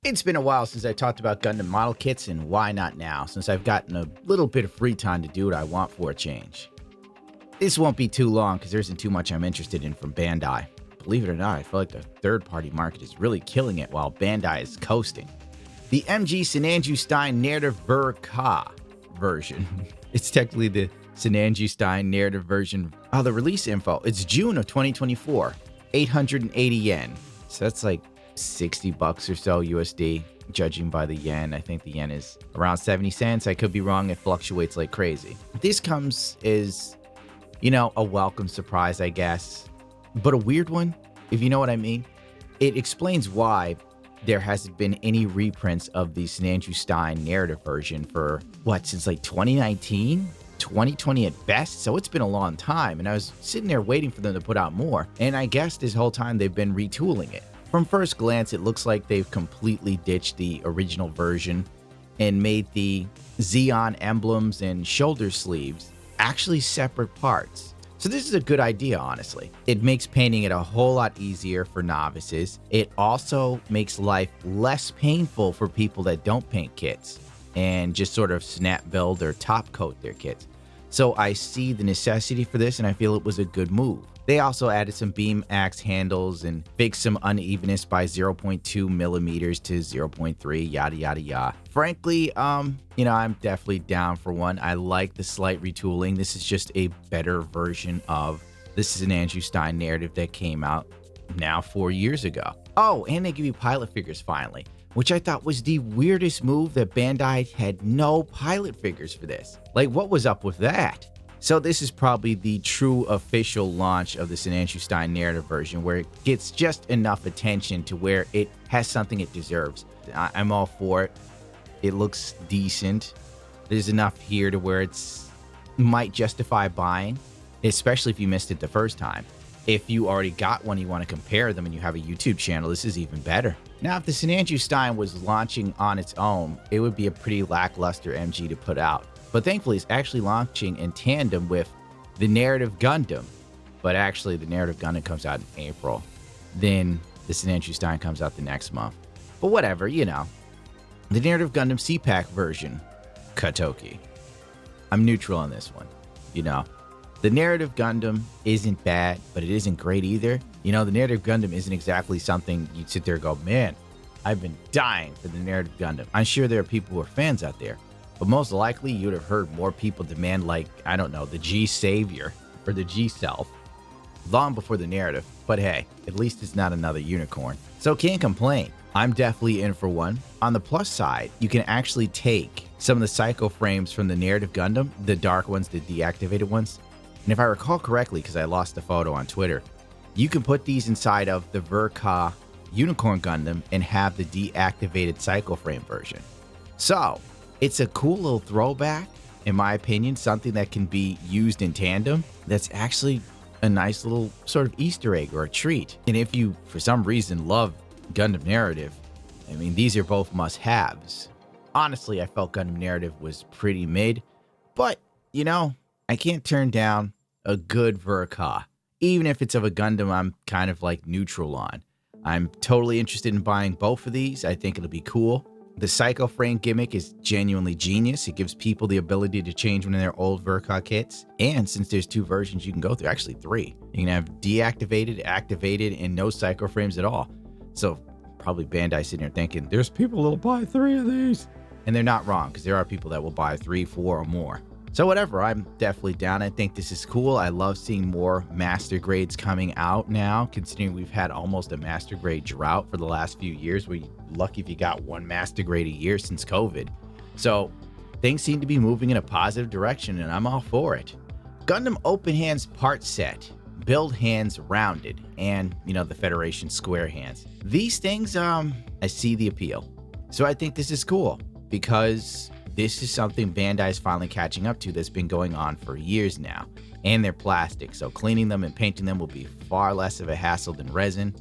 It's been a while since I talked about Gundam model kits, and why not now, since I've gotten a little bit of free time to do what I want for a change. This won't be too long because there isn't too much I'm interested in from Bandai. Believe it or not, I feel like the third-party market is really killing it while Bandai is coasting. The MG Sandu Stein Narrative Ver-Ka version. It's technically the Sandu Stein Narrative version. Oh, the release info. It's June of 2024. 880 yen. So that's like 60 bucks or so USD, judging by the yen. I think the yen is around 70 cents. I could be wrong. It fluctuates like crazy. This comes as, a welcome surprise, I guess, but a weird one, if you know what I mean. It explains why there hasn't been any reprints of the Sandu Stein narrative version for, since like 2019? 2020 at best, so it's been a long time, and I was sitting there waiting for them to put out more, and I guess this whole time they've been retooling it. From first glance, it looks like they've completely ditched the original version and made the Zeon emblems and shoulder sleeves actually separate parts. So this is a good idea, honestly. It makes painting it a whole lot easier for novices. It also makes life less painful for people that don't paint kits and just sort of snap build or top coat their kits. So I see the necessity for this, and I feel it was a good move. They also added some beam axe handles and fixed some unevenness by 0.2 millimeters to 0.3, yada, yada, yada. Frankly, I'm definitely down for one. I like the slight retooling. This is just a better version of the Sandu Stein narrative that came out now 4 years ago. Oh, and they give you pilot figures finally, which I thought was the weirdest move, that Bandai had no pilot figures for this. Like, what was up with that? So this is probably the true official launch of the Sandu Stein narrative version, where it gets just enough attention to where it has something it deserves. I'm all for it. It looks decent. There's enough here to where it's might justify buying, especially if you missed it the first time. If you already got one, you want to compare them, and you have a YouTube channel, this is even better. Now, if the Sandu Stein was launching on its own, it would be a pretty lackluster MG to put out. But thankfully, it's actually launching in tandem with the Narrative Gundam. But actually, the Narrative Gundam comes out in April. Then the Sandu Stein comes out the next month. But whatever, The Narrative Gundam CPAC version, Katoki. I'm neutral on this one, The Narrative Gundam isn't bad, but it isn't great either. The Narrative Gundam isn't exactly something you'd sit there and go, man, I've been dying for the Narrative Gundam. I'm sure there are people who are fans out there, but most likely you'd have heard more people demand, the G Savior or the G Self long before the narrative. But hey, at least it's not another unicorn, so can't complain. I'm definitely in for one. On the plus side, you can actually take some of the Psycho frames from the Narrative Gundam, the dark ones, the deactivated ones. And if I recall correctly, because I lost the photo on Twitter, you can put these inside of the Ver-Ka Unicorn Gundam and have the deactivated Psycho frame version. So it's a cool little throwback, in my opinion, something that can be used in tandem. That's actually a nice little sort of Easter egg or a treat. And if you, for some reason, love Gundam Narrative, these are both must-haves. Honestly, I felt Gundam Narrative was pretty mid, but, I can't turn down a good Ver-Ka. Even if it's of a Gundam I'm kind of like neutral on. I'm totally interested in buying both of these. I think it'll be cool. The Psycho frame gimmick is genuinely genius. It gives people the ability to change one of their old Ver-Ka kits. And since there's 2 versions you can go through, actually 3, you can have deactivated, activated, and no Psycho frames at all. So probably Bandai sitting here thinking, there's people that'll buy 3 of these. And they're not wrong, because there are people that will buy 3, 4, or more. So whatever, I'm definitely down. I think this is cool. I love seeing more master grades coming out now, considering we've had almost a master grade drought for the last few years. We're lucky if you got 1 master grade a year since COVID. So things seem to be moving in a positive direction, and I'm all for it. Gundam Open Hands part set. Build hands rounded, and, the Federation square hands. These things, I see the appeal. So I think this is cool, because this is something Bandai is finally catching up to that's been going on for years now. And they're plastic, so cleaning them and painting them will be far less of a hassle than resin.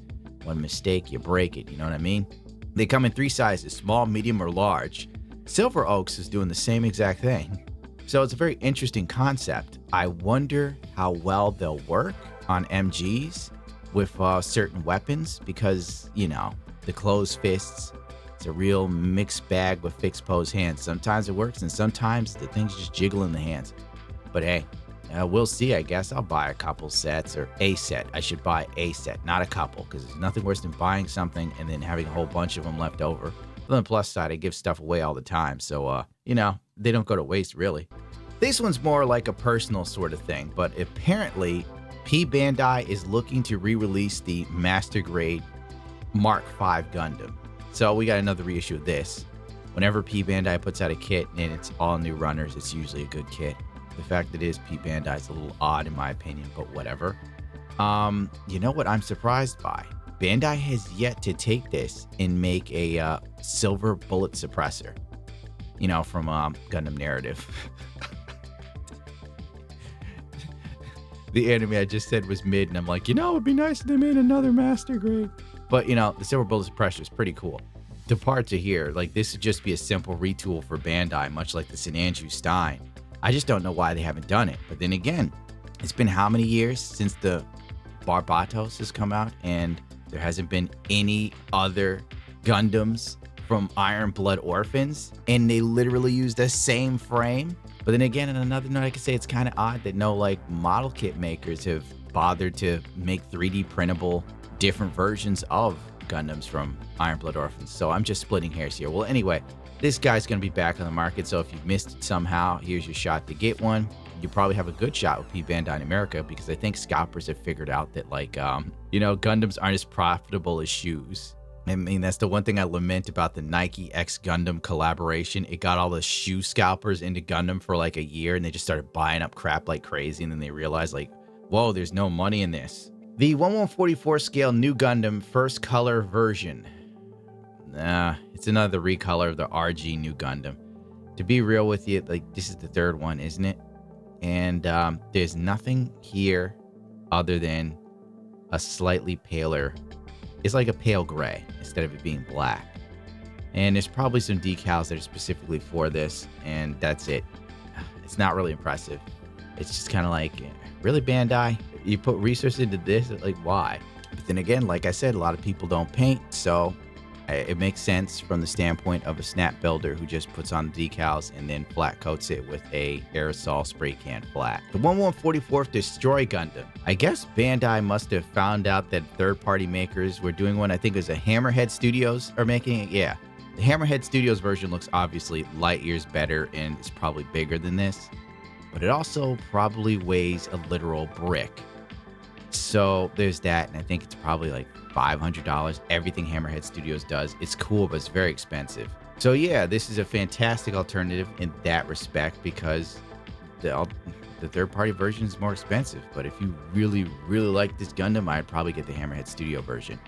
One mistake, you break it, you know what I mean? They come in 3 sizes, small, medium, or large. Silver Oaks is doing the same exact thing. So it's a very interesting concept. I wonder how well they'll work on MGs. with certain weapons because, you know, the closed fists, it's a real mixed bag with fixed pose hands. Sometimes it works and sometimes the things just jiggle in the hands. But hey, we'll see, I guess. I'll buy a couple sets, or a set. I should buy a set, not a couple, because there's nothing worse than buying something and then having a whole bunch of them left over. But on the plus side, I give stuff away all the time. So, you know, they don't go to waste, really. This one's more like a personal sort of thing, but apparently P Bandai is looking to re-release the Master Grade Mark V Gundam. So we got another reissue of this. Whenever P Bandai puts out a kit and it's all new runners, it's usually a good kit. The fact that it is P Bandai is a little odd in my opinion, but whatever. You know what I'm surprised by? Bandai has yet to take this and make a silver bullet suppressor. You know, from Gundam Narrative. The anime I just said was mid, and I'm like, you know, it'd be nice if they made another Master Grade. But, you know, the silver bullet suppressor is pretty cool. The parts are here. Like, this would just be a simple retool for Bandai, much like the Sandu Stein. I just don't know why they haven't done it. But then again, it's been how many years since the Barbatos has come out, and there hasn't been any other Gundams from Iron Blood Orphans, and they literally use the same frame. But then again, on another note, I could say it's kind of odd that no like model kit makers have bothered to make 3D printable different versions of Gundams from Iron Blood Orphans. So I'm just splitting hairs here. Well, anyway, this guy's going to be back on the market. So if you've missed it somehow, here's your shot to get one. You probably have a good shot with P Bandai in America because I think scalpers have figured out that like, you know, Gundams aren't as profitable as shoes. I mean, that's the one thing I lament about the Nike X Gundam collaboration. It got all the shoe scalpers into Gundam for like a year and they just started buying up crap like crazy. And then they realized like, whoa, there's no money in this. The 1144 scale New Gundam first color version. It's another recolor of the RG New Gundam. To be real with you, like this is the third one, isn't it? And there's nothing here other than a slightly paler. It's like a pale gray instead of it being black. And there's probably some decals that are specifically for this, and that's it. It's not really impressive. It's just kind of like, really, Bandai? You put resources into this? Like, why? But then again, like I said, a lot of people don't paint, so it makes sense from the standpoint of a snap builder who just puts on the decals and then flat coats it with a aerosol spray can flat. The 1144th Destroy Gundam. I guess Bandai must have found out that third-party makers were doing one. I think it was a Hammerhead Studios are making it. Yeah. The Hammerhead Studios version looks obviously light years better and is probably bigger than this, but it also probably weighs a literal brick. So there's that, and I think it's probably like $500. Everything Hammerhead Studios does. It's cool, but it's very expensive. So yeah, this is a fantastic alternative in that respect because the third-party version is more expensive. But if you really, really like this Gundam, I'd probably get the Hammerhead Studio version.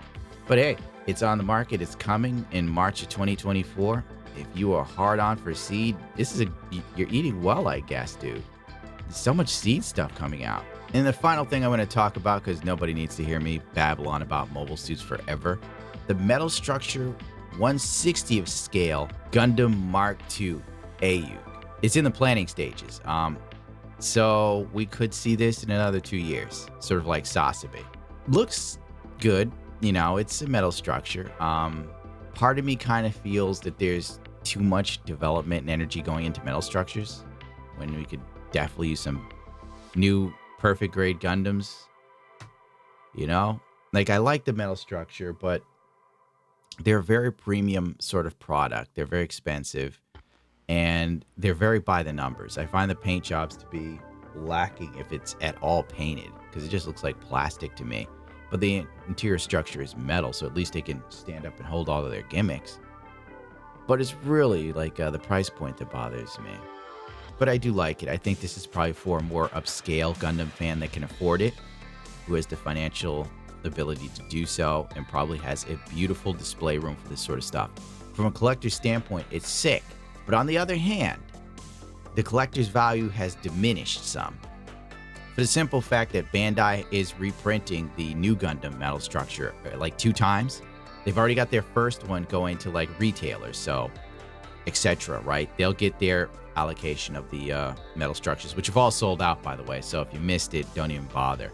But hey, it's on the market. It's coming in March of 2024. If you are hard on for Seed, you're eating well, I guess, dude. There's so much Seed stuff coming out. And the final thing I want to talk about, because nobody needs to hear me babble on about mobile suits forever, the Metal Structure 1/60th scale Gundam Mark II AU. It's in the planning stages. So we could see this in another 2 years, sort of like Sasabe. Looks good, you know, it's a metal structure. Part of me kind of feels that there's too much development and energy going into metal structures when we could definitely use some new perfect grade Gundams, you know? Like, I like the metal structure, but they're a very premium sort of product. They're very expensive, and they're very by the numbers. I find the paint jobs to be lacking if it's at all painted, because it just looks like plastic to me. But the interior structure is metal, so at least they can stand up and hold all of their gimmicks. But it's really, like, the price point that bothers me. But I do like it. I think this is probably for a more upscale Gundam fan that can afford it, who has the financial ability to do so, and probably has a beautiful display room for this sort of stuff. From a collector's standpoint, it's sick. But on the other hand, the collector's value has diminished some. For the simple fact that Bandai is reprinting the new Gundam metal structure like 2 times. They've already got their first one going to like retailers, so etc., right? They'll get their allocation of the metal structures, which have all sold out, by the way. So if you missed it, don't even bother.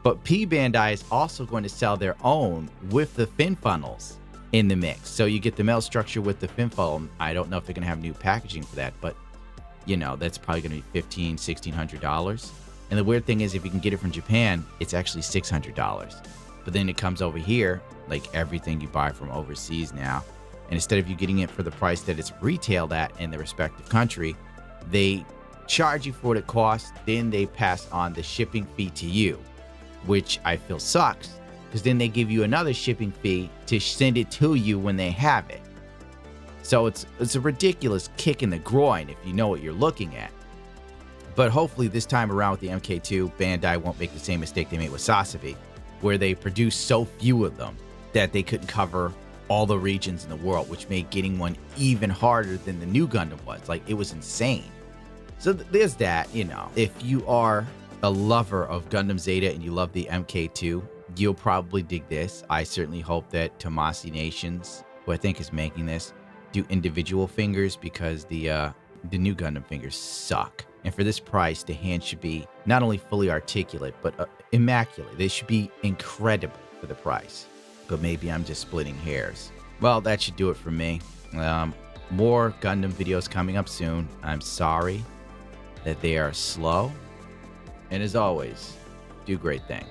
But P Bandai is also going to sell their own with the fin funnels in the mix. So you get the metal structure with the fin funnel. I don't know if they're going to have new packaging for that, but you know, that's probably going to be $1,500–$1,600. And the weird thing is, if you can get it from Japan, it's actually $600. But then it comes over here, like everything you buy from overseas now. And instead of you getting it for the price that it's retailed at in the respective country, they charge you for what it costs. Then they pass on the shipping fee to you, which I feel sucks, because then they give you another shipping fee to send it to you when they have it. So it's a ridiculous kick in the groin if you know what you're looking at. But hopefully this time around with the MK2, Bandai won't make the same mistake they made with Sasabi, where they produced so few of them that they couldn't cover all the regions in the world, which made getting one even harder than the new Gundam was. Like, it was insane. So there's that, you know. If you are a lover of Gundam Zeta and you love the MK2, you'll probably dig this. I certainly hope that Tomasi Nations, who I think is making this, do individual fingers, because the new Gundam fingers suck. And for this price, the hand should be not only fully articulate, but immaculate. They should be incredible for the price. But maybe I'm just splitting hairs. Well, that should do it for me. More Gundam videos coming up soon. I'm sorry that they are slow. And as always, do great things.